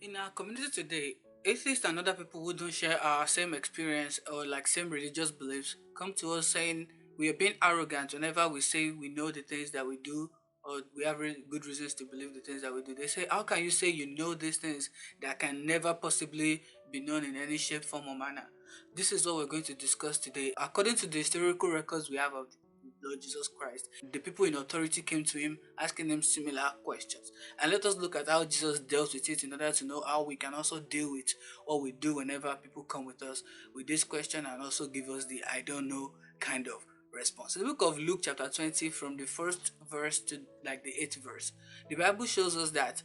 In our community today, atheists and other people who don't share our same experience or like same religious beliefs come to us saying we are being arrogant whenever we say we know the things that we do or we have really good reasons to believe the things that we do. They say, how can you say you know these things that can never possibly be known in any shape, form, or manner? This is what we're going to discuss today. According to the historical records we have of Lord Jesus Christ, the people in authority came to him asking him similar questions. And let us look at how Jesus dealt with it in order to know how we can also deal with what we do whenever people come with us with this question and also give us the I don't know kind of response. In the book of Luke, chapter 20, from the first verse to like the 8th verse, the Bible shows us that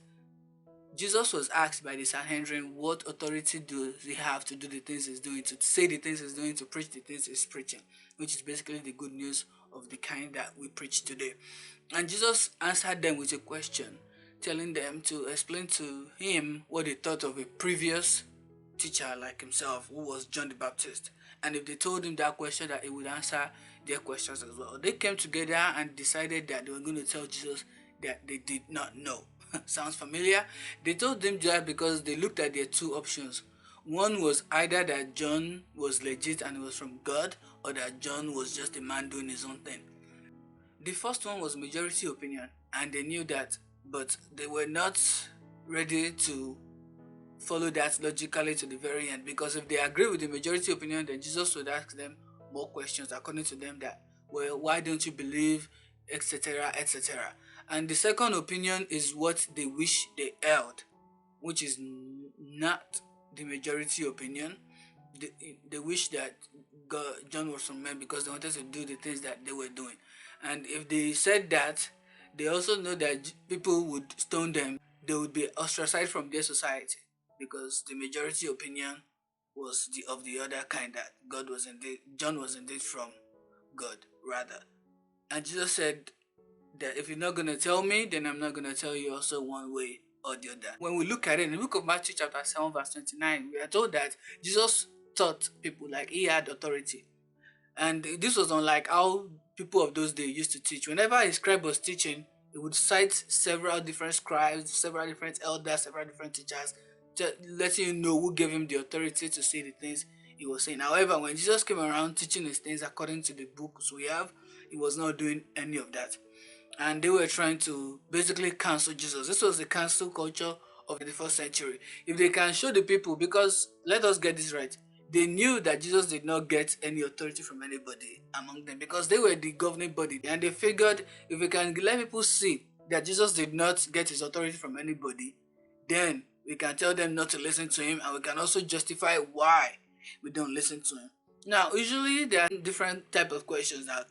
Jesus was asked by the Sanhedrin what authority does he have to do the things he's doing, to say the things he's doing, to preach the things he's preaching, which is basically the good news of the kind that we preach today. And Jesus answered them with a question, telling them to explain to him what they thought of a previous teacher like himself, who was John the Baptist. And if they told him that question, that he would answer their questions as well. They came together and decided that they were going to tell Jesus that they did not know. Sounds familiar? They told them that because they looked at their two options. One was either that John was legit and was from God, or that John was just a man doing his own thing. The first one was majority opinion, and they knew that, but they were not ready to follow that logically to the very end, because if they agree with the majority opinion, then Jesus would ask them more questions according to them that, well, why don't you believe, etc., etc. And the second opinion is what they wish they held, which is not the majority opinion. They wish that John was from men because they wanted to do the things that they were doing. And if they said that, they also know that people would stone them. They would be ostracized from their society because the majority opinion was of the other kind, that John was indeed from God rather. And Jesus said that if you're not going to tell me, then I'm not going to tell you also one way or the other. When we look at it in the book of Matthew chapter 7 verse 29, we are told that Jesus taught people like he had authority. And this was unlike how people of those days used to teach. Whenever a scribe was teaching, he would cite several different scribes, several different elders, several different teachers, just letting you know who gave him the authority to say the things he was saying. However, when Jesus came around teaching his things according to the books we have, he was not doing any of that. And they were trying to basically cancel Jesus. This was the cancel culture of the first century. If they can show the people, because let us get this right, they knew that Jesus did not get any authority from anybody among them because they were the governing body, and they figured if we can let people see that Jesus did not get his authority from anybody, then we can tell them not to listen to him, and we can also justify why we don't listen to him. Now, usually there are different type of questions that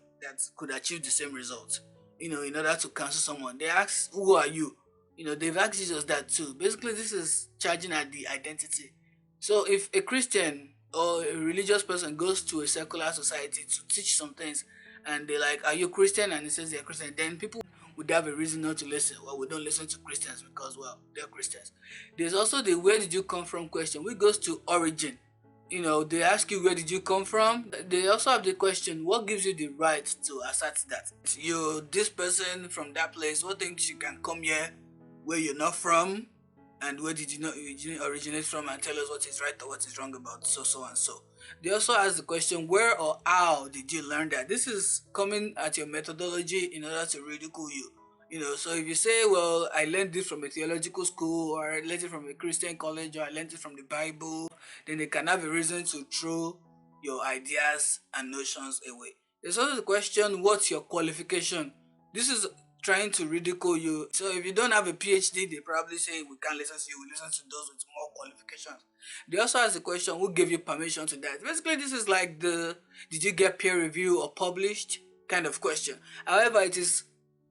could achieve the same result. In order to cancel someone, they ask, "Who are you?" They've asked Jesus that too. Basically, this is charging at the identity. So, if a Christian or a religious person goes to a secular society to teach some things, and they're like, "Are you Christian?" and he says they're Christian, then people would have a reason not to listen. Well, we don't listen to Christians because, well, they're Christians. There's also the "Where did you come from?" question, which goes to origin. They ask you where did you come from. They also have the question, what gives you the right to assert that? You, this person from that place, what thinks you can come here where you're not from, and where did you not originate from, and tell us what is right or what is wrong about so and so. They also ask the question, where or how did you learn that? This is coming at your methodology in order to ridicule you. So if you say, well, I learned this from a theological school, or I learned it from a Christian college, or I learned it from the Bible, then they can have a reason to throw your ideas and notions away. There's also the question, what's your qualification? This is trying to ridicule you. So if you don't have a PhD, they probably say we can't listen to you, we listen to those with more qualifications. They also ask the question, who gave you permission to that? Basically, this is like did you get peer review or published kind of question. However, it is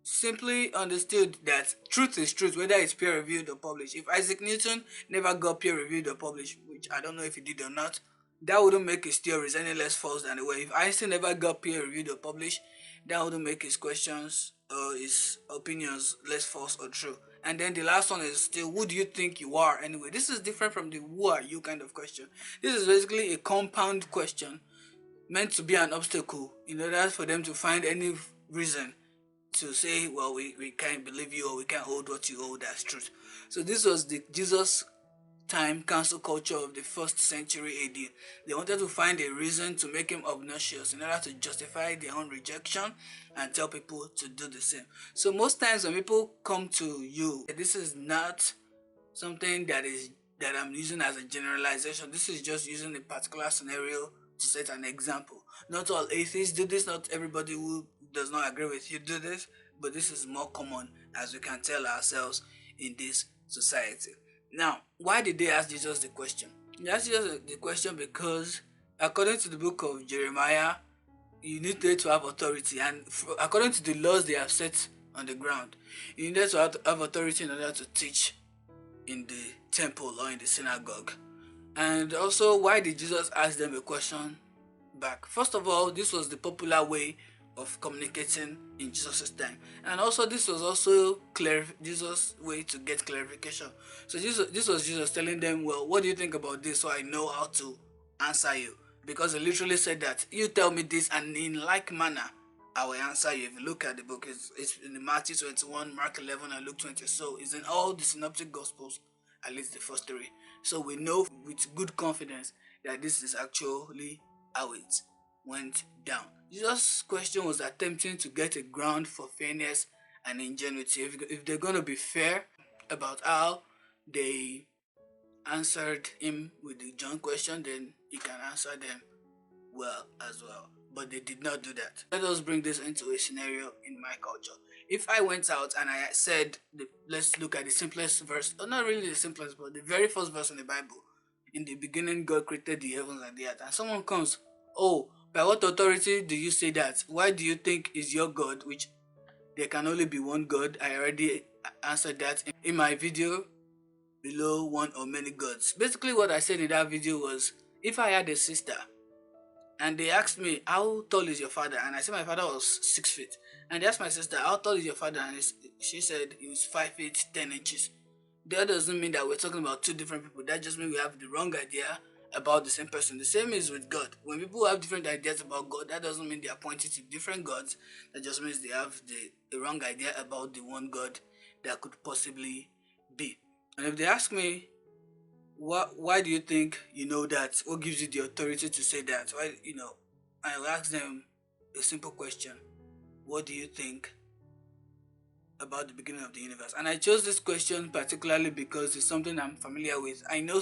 simply understood that truth is truth, whether it's peer reviewed or published. If Isaac Newton never got peer reviewed or published, which I don't know if he did or not, that wouldn't make his theories any less false than they were. If Einstein never got peer reviewed or published, that wouldn't make his questions or his opinions less false or true. And then the last one is still, who do you think you are anyway? This is different from the who are you kind of question. This is basically a compound question meant to be an obstacle in order for them to find any reason to say, well, we can't believe you, or we can't hold what you hold as truth. So this was the Jesus time cancel culture of the first century AD. They wanted to find a reason to make him obnoxious in order to justify their own rejection and tell people to do the same. So most times when people come to you, this is not something that I'm using as a generalization. This is just using a particular scenario to set an example. Not all atheists do this, not everybody who does not agree with you do this, but this is more common as we can tell ourselves in this society. Now, why did they ask Jesus the question? They asked Jesus the question because according to the book of Jeremiah, you needed to have authority, and according to the laws they have set on the ground, you needed to have authority in order to teach in the temple or in the synagogue. And also, why did Jesus ask them a question back? First of all, this was the popular way of communicating in Jesus' time, and also this was also Jesus' way to get clarification. So this was Jesus telling them, "Well, what do you think about this? So I know how to answer you." Because he literally said that you tell me this, and in like manner, I will answer you. If you look at the book, it's in Matthew 21, Mark 11, and Luke 20. So it's in all the synoptic gospels, at least the first three. So we know with good confidence that this is actually how it went down. Jesus' question was attempting to get a ground for fairness and ingenuity. If they're going to be fair about how they answered him with the John question, then he can answer them well as well. But they did not do that. Let us bring this into a scenario in my culture. If I went out and I said, let's look at the simplest verse, or not really the simplest, but the very first verse in the Bible. In the beginning, God created the heavens and the earth. And someone comes, "Oh, by what authority do you say that? Why do you think is your God, which there can only be one God?" I already answered that in my video below, one or many gods. Basically, what I said in that video was, if I had a sister and they asked me, "How tall is your father?" And I said my father was 6 feet. And they asked my sister, "How tall is your father?" And she said he was 5 feet 10 inches. That doesn't mean that we're talking about two different people. That just means we have the wrong idea about the same person. The same is with God. When people have different ideas about God, that doesn't mean they are pointing to different gods. That just means they have the wrong idea about the one God that could possibly be. And if they ask me, why do you think you know that? What gives you the authority to say that? Why, I will ask them a simple question. What do you think about the beginning of the universe? And I chose this question particularly because it's something I'm familiar with. I know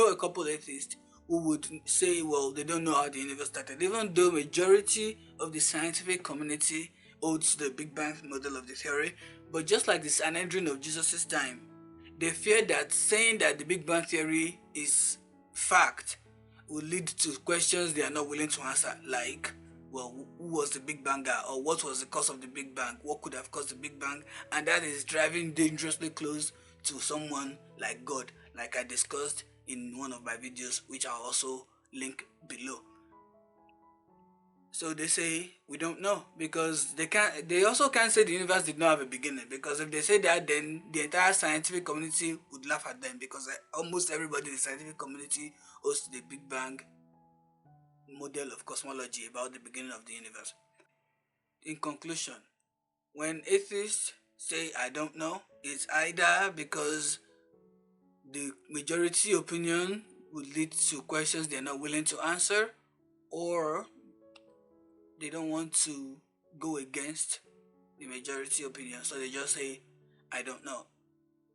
a couple atheists who would say, well, they don't know how the universe started, even though majority of the scientific community holds the Big Bang model of the theory. But just like the Sanhedrin of Jesus' time, they fear that saying that the Big Bang theory is fact will lead to questions they are not willing to answer, like, well, who was the Big Banger, or what was the cause of the Big Bang? What could have caused the Big Bang? And that is driving dangerously close to someone like God, like I discussed in one of my videos, which I'll also link below. So they say we don't know because they also can't say the universe did not have a beginning, because if they say that, then the entire scientific community would laugh at them, because almost everybody in the scientific community hosts the Big Bang model of cosmology about the beginning of the universe. In conclusion, when atheists say I don't know, it's either because the majority opinion would lead to questions they're not willing to answer, or they don't want to go against the majority opinion, so they just say I don't know.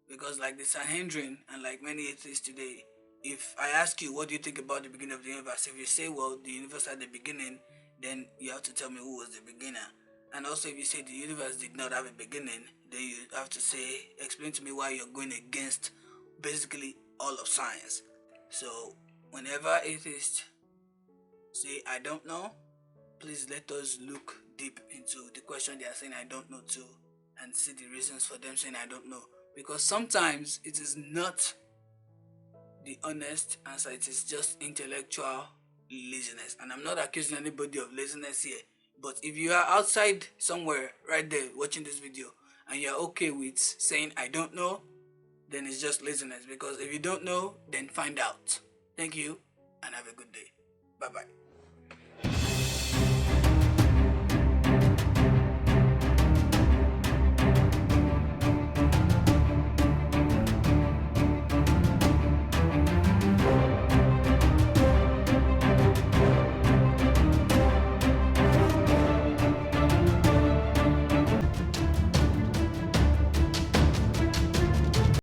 Because like the Sanhedrin and like many atheists today, if I ask you what do you think about the beginning of the universe, if you say, well, the universe had the beginning, then you have to tell me who was the beginner. And also if you say the universe did not have a beginning, then you have to say, explain to me why you're going against basically all of science. So whenever atheists say I don't know, please let us look deep into the question they are saying I don't know too, and see the reasons for them saying I don't know. Because sometimes it is not the honest answer, it is just intellectual laziness. And I'm not accusing anybody of laziness here, but if you are outside somewhere right there watching this video and you're okay with saying I don't know, then it's just laziness. Because if you don't know, then find out. Thank you and have a good day. Bye bye.